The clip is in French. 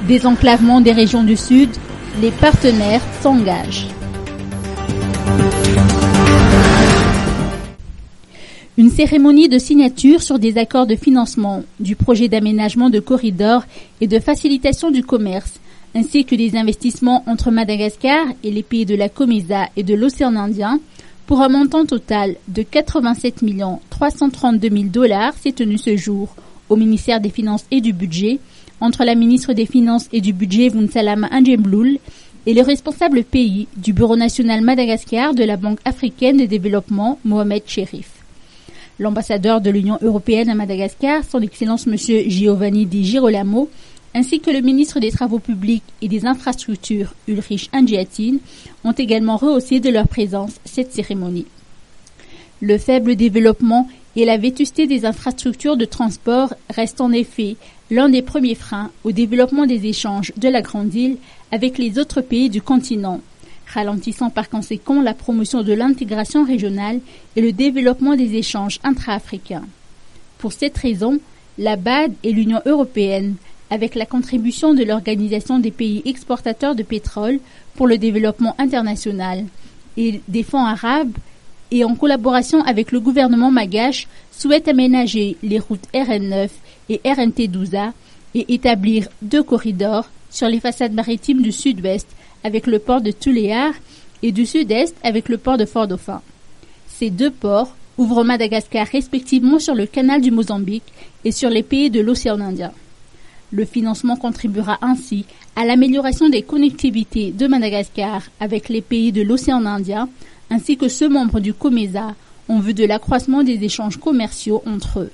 Désenclavement des régions du Sud, les partenaires s'engagent. Une cérémonie de signature sur des accords de financement du projet d'aménagement de corridors et de facilitation du commerce, ainsi que des investissements entre Madagascar et les pays de la COMESA et de l'océan Indien, pour un montant total de 87 332 000 $, s'est tenu ce jour au ministère des Finances et du Budget, entre la ministre des Finances et du Budget Vunsalama Anjemloul et le responsable pays du Bureau national Madagascar de la Banque africaine de développement, Mohamed Cherif. L'ambassadeur de l'Union européenne à Madagascar, son Excellence M. Giovanni Di Girolamo, ainsi que le ministre des Travaux publics et des Infrastructures, Ulrich Angiatin, ont également rehaussé de leur présence cette cérémonie. Le faible développement et la vétusté des infrastructures de transport restent en effet l'un des premiers freins au développement des échanges de la Grande Île avec les autres pays du continent, ralentissant par conséquent la promotion de l'intégration régionale et le développement des échanges intra-africains. Pour cette raison, la BAD et l'Union européenne, avec la contribution de l'Organisation des pays exportateurs de pétrole pour le développement international et des fonds arabes, et en collaboration avec le gouvernement malgache, souhaitent aménager les routes RN9 et RNT12A et établir 2 corridors sur les façades maritimes du sud-ouest avec le port de Tuléar et du sud-est avec le port de Fort-Dauphin. Ces 2 ports ouvrent Madagascar respectivement sur le canal du Mozambique et sur les pays de l'océan Indien. Le financement contribuera ainsi à l'amélioration des connectivités de Madagascar avec les pays de l'océan Indien ainsi que ceux membres du COMESA en vue de l'accroissement des échanges commerciaux entre eux.